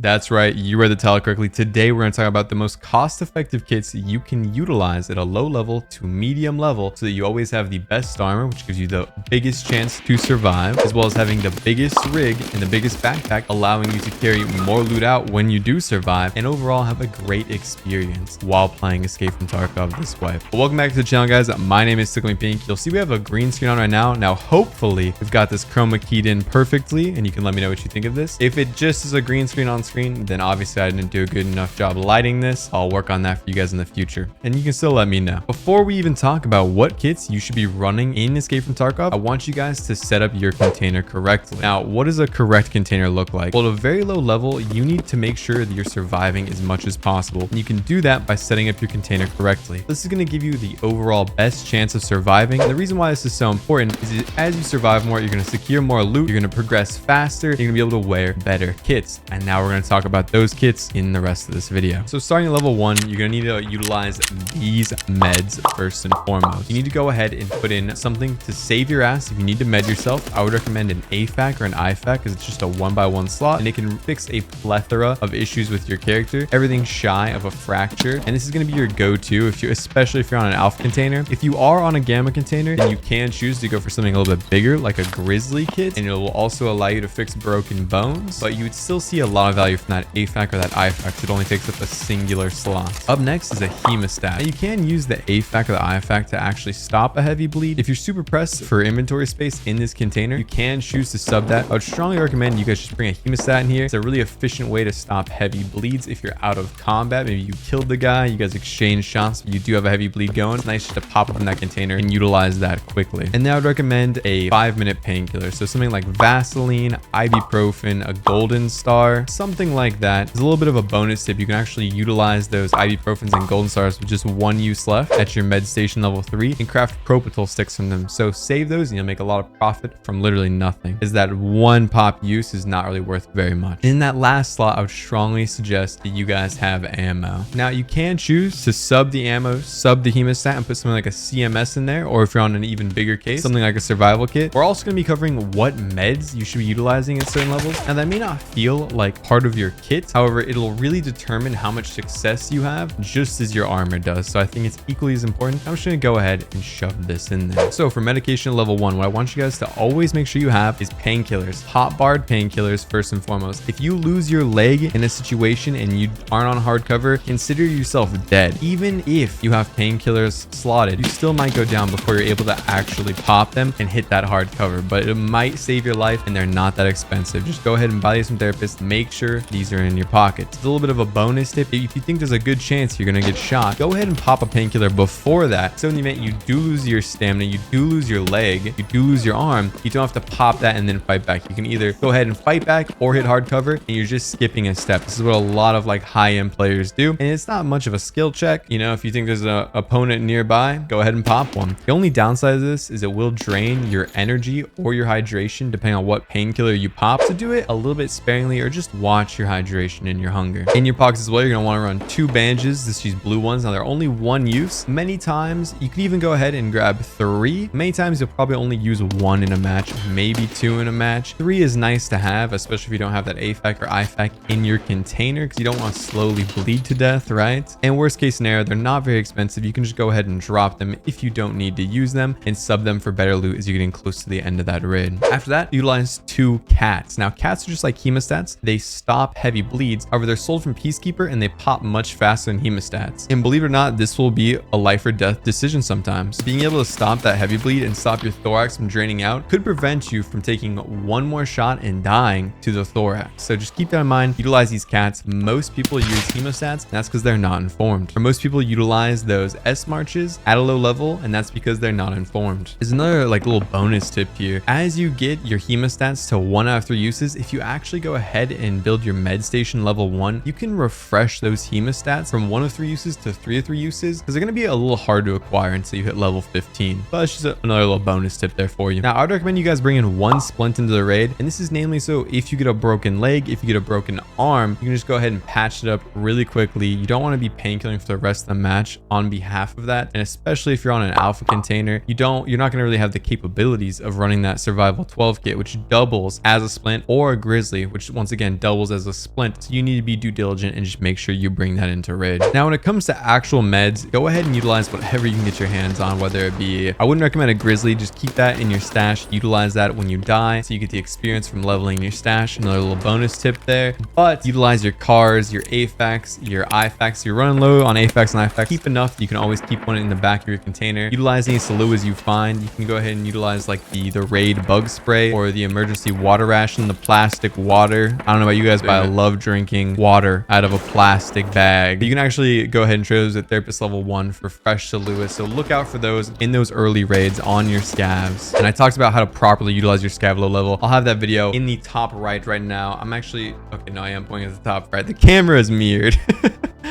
That's right, you read the title correctly. Today we're going to talk about the most cost-effective kits you can utilize at a low level to medium level so that you always have the best armor, which gives you the biggest chance to survive, as well as having the biggest rig and the biggest backpack, allowing you to carry more loot out when you do survive and overall have a great experience while playing Escape from Tarkov this way. But welcome back to the channel, guys. My name is Tickle Pink. You'll see we have a green screen on right now. Now hopefully we've got this chroma keyed in perfectly and you can let me know what you think of this. If it just is a green screen on screen, then obviously I didn't do a good enough job lighting this. I'll work on that for you guys in the future, and you can still let me know. Before we even talk about what kits you should be running in Escape from Tarkov, I want you guys to set up your container correctly. Now, what does a correct container look like? Well, at a very low level, you need to make sure that you're surviving as much as possible, and you can do that by setting up your container correctly. This is going to give you the overall best chance of surviving. And the reason why this is so important is that as you survive more, you're going to secure more loot, you're going to progress faster, you're going to be able to wear better kits. And now we're going to talk about those kits in the rest of this video. So starting at level 1, you're going to need to utilize these meds first and foremost. You need to go ahead and put in something to save your ass. If you need to med yourself, I would recommend an AFAC or an IFAC because it's just a 1x1 slot and it can fix a plethora of issues with your character, everything shy of a fracture. And this is going to be your go-to especially if you're on an alpha container. If you are on a gamma container, then you can choose to go for something a little bit bigger like a grizzly kit, and it will also allow you to fix broken bones, but you would still see a lot of value from that AFAC or that IFAC. It only takes up a singular slot. Up next is a hemostat. Now, you can use the AFAC or the IFAC to actually stop a heavy bleed. If you're super pressed for inventory space in this container, you can choose to sub that. I would strongly recommend you guys just bring a hemostat in here. It's a really efficient way to stop heavy bleeds if you're out of combat. Maybe you killed the guy, you guys exchange shots, but you do have a heavy bleed going. It's nice just to pop up in that container and utilize that quickly. And then I would recommend a 5-minute painkiller. So something like Vaseline, ibuprofen, a golden star, something like that. There's a little bit of a bonus tip. You can actually utilize those ibuprofens and golden stars with just one use left at your med station level 3 and craft propofol sticks from them. So save those and you'll make a lot of profit from literally nothing, as that one pop use is not really worth very much. In that last slot, I would strongly suggest that you guys have ammo. Now you can choose to sub the ammo, sub the hemostat, and put something like a CMS in there, or if you're on an even bigger case, something like a survival kit. We're also going to be covering what meds you should be utilizing at certain levels. Now that may not feel like part of your kit, however, it'll really determine how much success you have, just as your armor does. So I think it's equally as important. I'm just going to go ahead and shove this in there. So for medication level 1, what I want you guys to always make sure you have is painkillers, hot barred painkillers first and foremost. If you lose your leg in a situation and you aren't on hard cover, consider yourself dead. Even if you have painkillers slotted, you still might go down before you're able to actually pop them and hit that hard cover, but it might save your life and they're not that expensive. Just go ahead and buy these from therapists. Make sure these are in your pocket. It's a little bit of a bonus tip. If you think there's a good chance you're going to get shot, go ahead and pop a painkiller before that. So in the event you do lose your stamina, you do lose your leg, you do lose your arm, you don't have to pop that and then fight back. You can either go ahead and fight back or hit hard cover, and you're just skipping a step. This is what a lot of like high-end players do, and it's not much of a skill check. You know, if you think there's an opponent nearby, go ahead and pop one. The only downside of this is it will drain your energy or your hydration depending on what painkiller you pop. So do it a little bit sparingly, or just watch your hydration and your hunger. In your pockets as well, you're going to want to run 2 bandages. This use blue ones. Now they're only one use. Many times you could even go ahead and grab 3. Many times you'll probably only use 1 in a match, maybe 2 in a match. 3 is nice to have, especially if you don't have that AFAC or IFAC in your container, because you don't want to slowly bleed to death, right? And worst case scenario, they're not very expensive. You can just go ahead and drop them if you don't need to use them and sub them for better loot as you're getting close to the end of that rid. After that, utilize 2 cats. Now cats are just like hemostats. They stop heavy bleeds. However, they're sold from Peacekeeper and they pop much faster than hemostats. And believe it or not, this will be a life or death decision sometimes. Being able to stop that heavy bleed and stop your thorax from draining out could prevent you from taking one more shot and dying to the thorax. So just keep that in mind. Utilize these cats. Most people use hemostats, and that's because they're not informed. For most people utilize those S marches at a low level, and that's because they're not informed. There's another like little bonus tip here. As you get your hemostats to 1 out of 3 uses, if you actually go ahead and build your med station level 1, you can refresh those hemostats from 1 of 3 uses to 3 of 3 uses, because they're going to be a little hard to acquire until you hit level 15. But it's just another little bonus tip there for you. Now I would recommend you guys bring in 1 splint into the raid, and this is namely so if you get a broken leg, if you get a broken arm, you can just go ahead and patch it up really quickly. You don't want to be painkilling for the rest of the match on behalf of that, and especially if you're on an alpha container, you're not going to really have the capabilities of running that survival 12 kit, which doubles as a splint, or a grizzly, which once again doubles tools as a splint. So you need to be due diligent and just make sure you bring that into raid. Now, when it comes to actual meds, go ahead and utilize whatever you can get your hands on, whether it be, I wouldn't recommend a grizzly, just keep that in your stash, utilize that when you die so you get the experience from leveling your stash. Another little bonus tip there. But utilize your cars, your AFAX, your IFAX. You're running low on AFAX and IFAX, keep enough. You can always keep one in the back of your container. Utilize any saluas you find. You can go ahead and utilize like the raid bug spray or the emergency water ration, the plastic water. I don't know about you guys, but I love drinking water out of a plastic bag. You can actually go ahead and trade those at therapist level 1 for fresh saluas. So look out for those in those early raids on your scavs. And I talked about how to properly utilize your scav low level. I'll have that video in the top right now. I'm actually, okay, no, I am pointing at the top right. The camera is mirrored.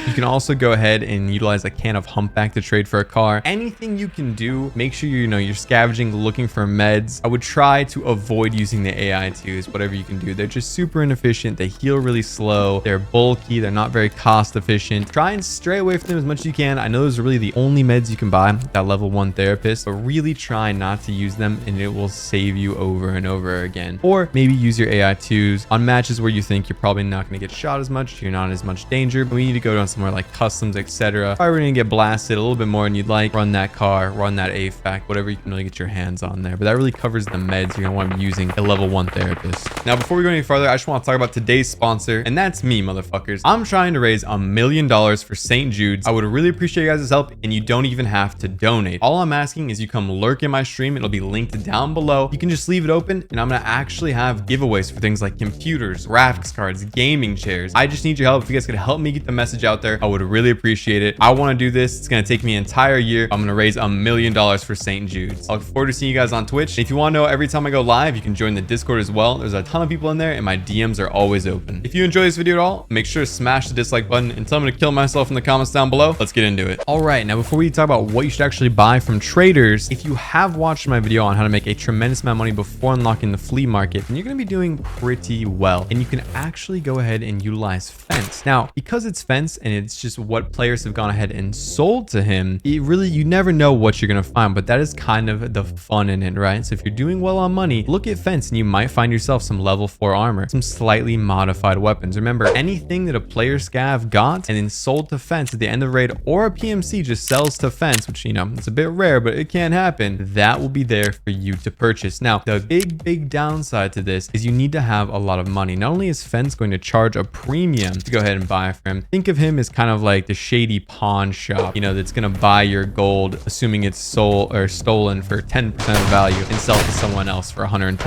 You can also go ahead and utilize a can of humpback to trade for a car. Anything you can do, make sure you're scavenging, looking for meds. I would try to avoid using the AI2s, whatever you can do. They're just super inefficient. They heal really slow. They're bulky. They're not very cost efficient. Try and stray away from them as much as you can. I know those are really the only meds you can buy, that level 1 therapist, but really try not to use them and it will save you over and over again. Or maybe use your AI2s on matches where you think you're probably not going to get shot as much. You're not in as much danger, but we need to go down somewhere like customs, etc. If I were going to get blasted a little bit more and you'd like, run that car, run that AFAC, whatever you can really get your hands on there. But that really covers the meds you're going to want to be using a level 1 therapist. Now, before we go any further, I just want to talk about today's sponsor, and that's me, motherfuckers. I'm trying to raise $1 million for St. Jude's. I would really appreciate you guys' help, and you don't even have to donate. All I'm asking is you come lurk in my stream. It'll be linked down below. You can just leave it open, and I'm going to actually have giveaways for things like computers, graphics cards, gaming chairs. I just need your help. If you guys could help me get the message out there, I would really appreciate it. I want to do this. It's going to take me an entire year. I'm going to raise $1 million for St. Jude's. I look forward to seeing you guys on Twitch. And if you want to know every time I go live, you can join the Discord as well. There's a ton of people in there and my DMs are always open. If you enjoy this video at all, make sure to smash the dislike button and tell me to kill myself in the comments down below. Let's get into it. All right, now before we talk about what you should actually buy from traders, if you have watched my video on how to make a tremendous amount of money before unlocking the flea market, then you're going to be doing pretty well. And you can actually go ahead and utilize fence. Now, because it's fence and it's just what players have gone ahead and sold to him, you never know what you're going to find, but that is kind of the fun in it, right? So if you're doing well on money, look at fence and you might find yourself some level 4 armor, some slightly modified weapons. Remember, anything that a player scav got and then sold to fence at the end of the raid, or a PMC just sells to fence, which, it's a bit rare, but it can happen, that will be there for you to purchase. Now, the big downside to this is you need to have a lot of money. Not only is fence going to charge a premium to go ahead and buy from him, think of him as kind of like the shady pawn shop, that's going to buy your gold, assuming it's sold or stolen for 10% of value and sell to someone else for 110%,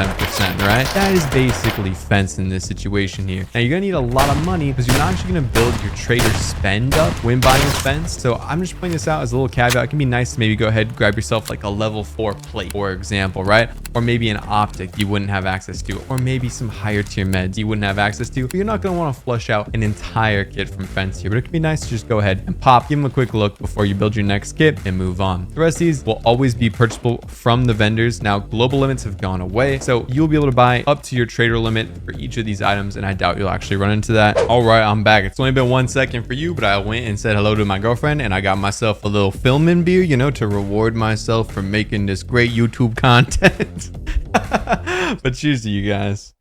right? That is basically fence in this situation here. Now, you're going to need a lot of money because you're not actually going to build your trader spend up when buying a fence. So I'm just pointing this out as a little caveat. It can be nice to maybe go ahead and grab yourself like a level 4 plate, for example, right? Or maybe an optic you wouldn't have access to, or maybe some higher tier meds you wouldn't have access to, but you're not going to want to flush out an entire kit from fence here. But it can be nice to just go ahead and pop, give them a quick look before you build your next kit and move on. The rest of these will always be purchasable from the vendors. Now, global limits have gone away, so you'll be able to buy up to your trader limit for each of these items, and I doubt you'll actually run into that. All right, I'm back. It's only been 1 second for you, but I went and said hello to my girlfriend, and I got myself a little filming beer, to reward myself for making this great YouTube content. But cheers to you guys.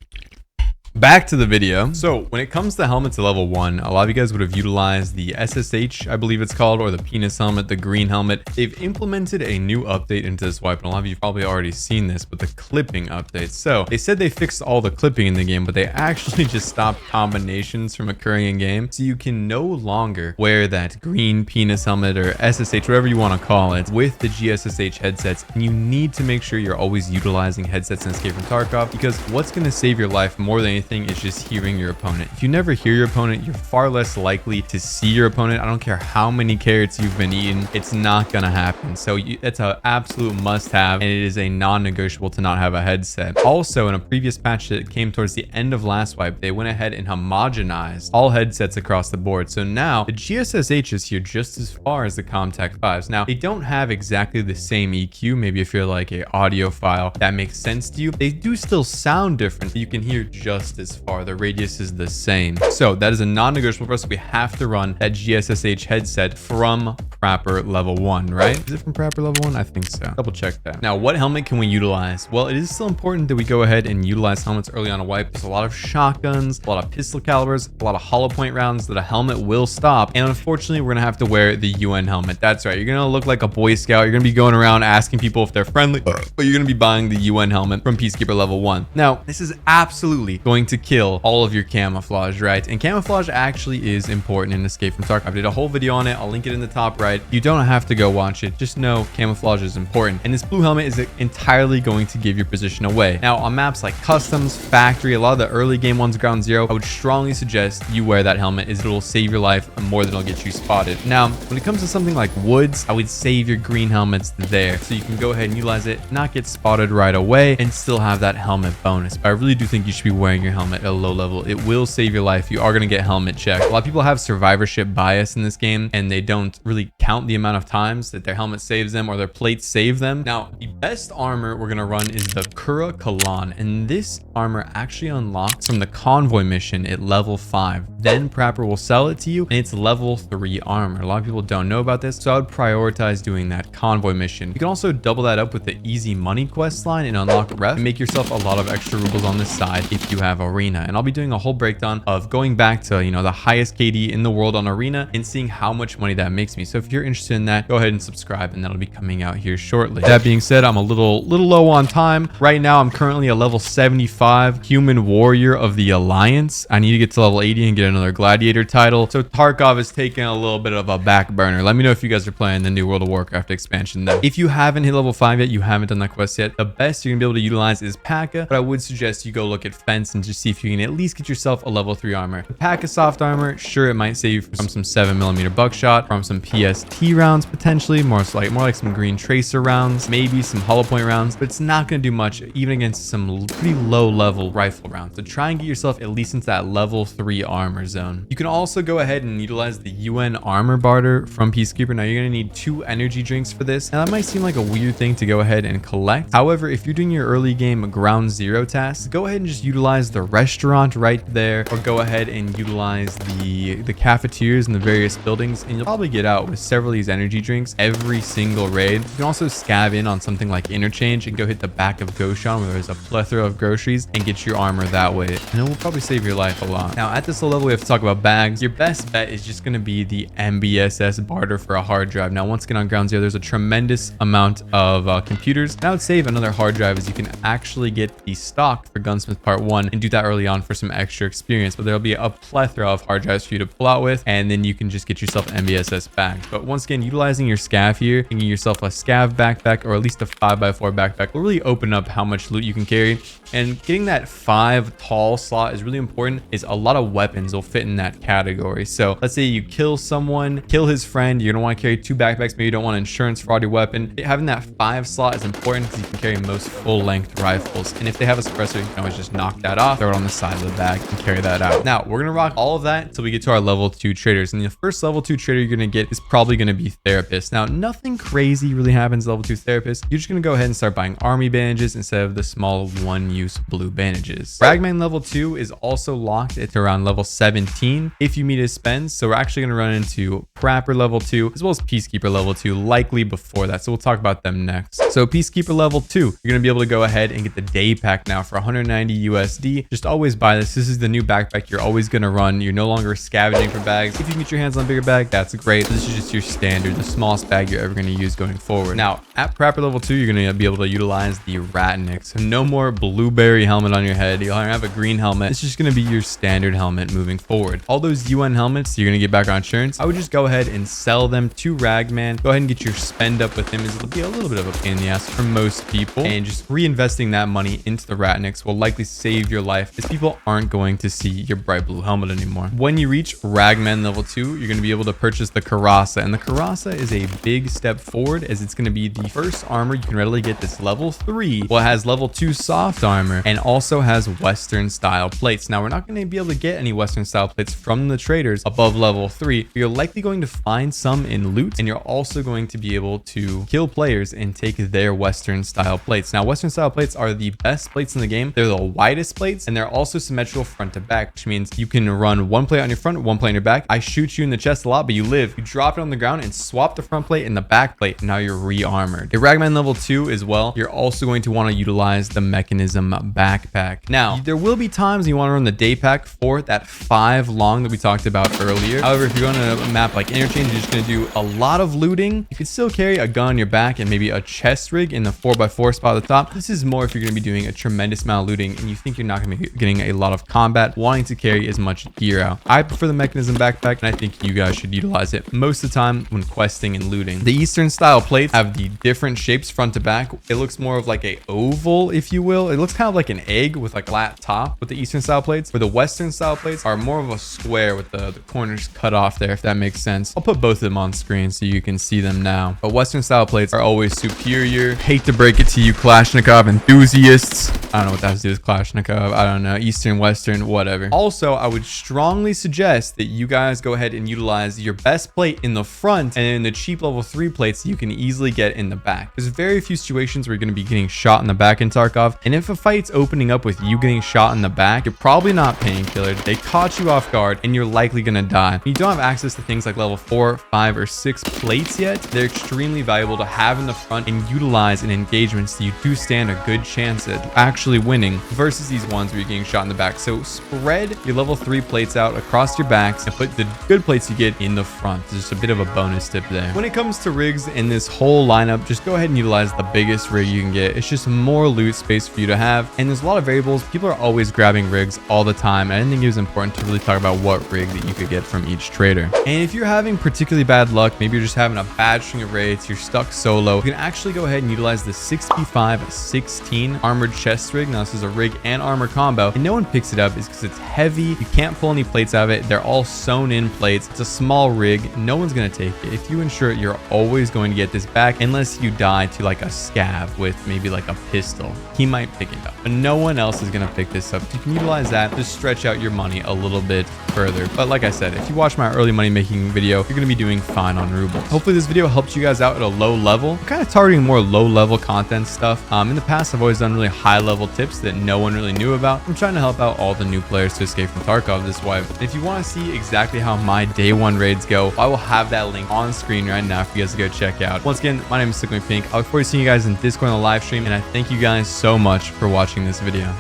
Back to the video. So when it comes to helmets at level 1, a lot of you guys would have utilized the SSH, I believe it's called, or the penis helmet, the green helmet. They've implemented a new update into this weapon. A lot of you have probably already seen this, but the clipping update. So they said they fixed all the clipping in the game, but they actually just stopped combinations from occurring in game. So you can no longer wear that green penis helmet or SSH, whatever you want to call it, with the GSSH headsets. And you need to make sure you're always utilizing headsets in Escape from Tarkov, because what's going to save your life more than anything is just hearing your opponent. If you never hear your opponent, you're far less likely to see your opponent. I don't care how many carrots you've been eating, it's not gonna happen. So it's an absolute must-have, and it is a non-negotiable to not have a headset. Also, in a previous patch that came towards the end of last wipe, they went ahead and homogenized all headsets across the board. So now the GSSH is here just as far as the Comtac 5s. Now, they don't have exactly the same EQ. Maybe if you're like a audiophile, that makes sense to you. They do still sound different, but you can hear just this far. The radius is the same. So that is a non-negotiable for us. We have to run that GSSH headset from Prapor level 1, right? Is it from Prapor level 1? I think so. Double check that. Now, what helmet can we utilize? Well, it is still important that we go ahead and utilize helmets early on a wipe. There's a lot of shotguns, a lot of pistol calibers, a lot of hollow point rounds that a helmet will stop. And unfortunately, we're gonna have to wear the UN helmet. That's right. You're gonna look like a Boy Scout. You're gonna be going around asking people if they're friendly, but you're gonna be buying the UN helmet from Peacekeeper level 1. Now, this is absolutely going to kill all of your camouflage, right? And camouflage actually is important in Escape from Tarkov. I did a whole video on it. I'll link it in the top right. You don't have to go watch it. Just know camouflage is important. And this blue helmet is entirely going to give your position away. Now, on maps like Customs, Factory, a lot of the early game ones, Ground Zero, I would strongly suggest you wear that helmet, as it will save your life more than it'll get you spotted. Now, when it comes to something like Woods, I would save your green helmets there, so you can go ahead and utilize it, not get spotted right away, and still have that helmet bonus. But I really do think you should be wearing your helmet at a low level. It will save your life. You are going to get helmet checked. A lot of people have survivorship bias in this game, and they don't really count the amount of times that their helmet saves them or their plates save them. Now, the best armor we're going to run is the Kura Kalan, and this armor actually unlocks from the convoy mission at level 5. Then Prapor will sell it to you, and it's level 3 armor. A lot of people don't know about this, so I would prioritize doing that convoy mission. You can also double that up with the easy money quest line and unlock ref and make yourself a lot of extra rubles on the side if you have arena. And I'll be doing a whole breakdown of going back to, you know, the highest KD in the world on arena and seeing how much money that makes me. So if you're interested in that, go ahead and subscribe, and that'll be coming out here shortly. That being said, I'm a little low on time. Right now, I'm currently a level 75 human warrior of the Alliance. I need to get to level 80 and get another gladiator title. So Tarkov is taking a little bit of a back burner. Let me know if you guys are playing the new World of Warcraft expansion though. If you haven't hit level 5 yet, you haven't done that quest yet, the best you're gonna be able to utilize is P.A.K.A., but I would suggest you go look at Fence and just see if you can at least get yourself a level 3 armor. The P.A.K.A. soft armor, sure, it might save you from some 7mm buckshot, from some PST rounds potentially, more like some green tracer rounds, maybe some hollow point rounds, but it's not gonna do much even against some pretty low level rifle rounds. So try and get yourself at least into that level 3 armor zone. You can also go ahead and utilize the UN armor barter from Peacekeeper. Now you're gonna need 2 energy drinks for this. Now that might seem like a weird thing to go ahead and collect. However, if you're doing your early game ground zero tasks, go ahead and just utilize the restaurant right there, or go ahead and utilize the cafeterias in the various buildings, and you'll probably get out with several of these energy drinks every single raid. You can also scav in on something like interchange and go hit the back of Goshan where there's a plethora of groceries and get your armor that way, and it will probably save your life a lot. Now at this level, we have to talk about bags. Your best bet is just going to be the MBSS barter for a hard drive. Now once again, on ground zero, there's a tremendous amount of computers. Now I would save another hard drive, as you can actually get the stock for Gunsmith Part 1 and do that early on for some extra experience, but there'll be a plethora of hard drives for you to pull out with, and then you can just get yourself MBSS bags. But once again, utilizing your scav here, getting yourself a scav backpack or at least a 5x4 backpack will really open up how much loot you can carry. And getting that 5 tall slot is really important, is a lot of weapons will fit in that category. So let's say you kill someone, kill his friend, you're gonna want to carry 2 backpacks, maybe you don't want insurance for your weapon. Having that 5 slot is important because you can carry most full-length rifles, and if they have a suppressor, you can always just knock that off, throw it on the side of the bag, and carry that out. Now we're gonna rock all of that until we get to our level 2 traders, and the first level 2 trader you're gonna get is probably gonna be Therapist. Now nothing crazy really happens level 2 Therapist. You're just gonna go ahead and start buying army bandages instead of the small 1-use blue bandages. Ragman level 2 is also locked at around level 17 if you meet his spends, so we're actually gonna run into Prapor level 2 as well as Peacekeeper level 2 likely before that, so we'll talk about them next. So Peacekeeper level 2, you're gonna be able to go ahead and get the day pack now for 190 USD. Just always buy this. This is the new backpack you're always gonna run. You're no longer scavenging for bags. If you can get your hands on a bigger bag, that's great. This is just your standard, the smallest bag you're ever gonna use going forward. Now at Prapor level 2, you're gonna be able to utilize the Ratnik. So no more blueberry helmet on your head. You'll have a green helmet. It's just gonna be your standard helmet moving forward. All those UN helmets you're gonna get back on insurance, I would just go ahead and sell them to Ragman. Go ahead and get your spend up with him, as it'll be a little bit of a pain in the ass for most people, and just reinvesting that money into the Ratniks will likely save your life, as people aren't going to see your bright blue helmet anymore. When you reach Ragman level 2, you're going to be able to purchase the Karasa, and the Karasa is a big step forward, as it's going to be the first armor you can readily get this level 3. Well, it has level 2 soft armor and also has Western style plates. Now we're not going to be able to get any Western style plates from the traders above level 3, but you're likely going to find some in loot, and you're also going to be able to kill players and take their Western style plates. Now Western style plates are the best plates in the game. They're the widest plates, plates, and they're also symmetrical front to back, which means you can run one plate on your front, one plate on your back. I shoot you in the chest a lot, but you live. You drop it on the ground and swap the front plate and the back plate, and now you're re-armored. A Ragman level 2 as well, you're also going to want to utilize the mechanism backpack. Now, there will be times you want to run the day pack for that 5 long that we talked about earlier. However, if you're going to map like interchange, you're just going to do a lot of looting. You could still carry a gun on your back and maybe a chest rig in the 4x4 spot at the top. This is more if you're going to be doing a tremendous amount of looting and you think you're not going to be getting a lot of combat, wanting to carry as much gear out. I prefer the mechanism backpack, and I think you guys should utilize it most of the time when questing and looting. The Eastern style plates have the different shapes front to back. It looks more of like a oval, if you will. It looks kind of like an egg with like flat top with the Eastern style plates, where the Western style plates are more of a square with the corners cut off there, if that makes sense. I'll put both of them on screen so you can see them now. But Western style plates are always superior. Hate to break it to you Kalashnikov enthusiasts. I don't know what that has to do with Kalashnikov. I don't know. Eastern, Western, whatever. Also, I would strongly suggest that you guys go ahead and utilize your best plate in the front and then the cheap level 3 plates you can easily get in the back. There's very few situations where you're going to be getting shot in the back in Tarkov, and if a fight's opening up with you getting shot in the back, you're probably not painkillered. They caught you off guard and you're likely going to die. If you don't have access to things like level 4, 5, or 6 plates yet, they're extremely valuable to have in the front and utilize in engagements so you do stand a good chance at actually winning versus these ones where you're getting shot in the back. So spread your level 3 plates out across your backs and put the good plates you get in the front. It's just a bit of a bonus tip there. When it comes to rigs in this whole lineup, just go ahead and utilize the biggest rig you can get. It's just more loot space for you to have, and there's a lot of variables. People are always grabbing rigs all the time, and I didn't think it was important to really talk about what rig that you could get from each trader. And if you're having particularly bad luck, maybe you're just having a bad string of raids, you're stuck solo, you can actually go ahead and utilize the 6x5-16 armored chest rig. Now this is a rig and armor combo, and no one picks it up is because it's heavy. You can't pull any plates out of it. They're all sewn in plates. It's a small rig. No one's going to take it. If you insure it, you're always going to get this back unless you die to like a scav with maybe like a pistol. He might pick it up, but no one else is going to pick this up. So you can utilize that to stretch out your money a little bit further. But like I said, if you watch my early money making video, you're going to be doing fine on rubles. Hopefully this video helped you guys out at a low level. I'm kind of targeting more low level content stuff. In the past, I've always done really high level tips that no one really knew about. I'm trying to help out all the new players to escape from Tarkov this way. And if you want to see exactly how my day 1 raids go, I will have that link on screen right now for you guys to go check out. Once again, my name is Tickle Pink. I look forward to seeing you guys in Discord on the live stream, and I thank you guys so much for watching this video.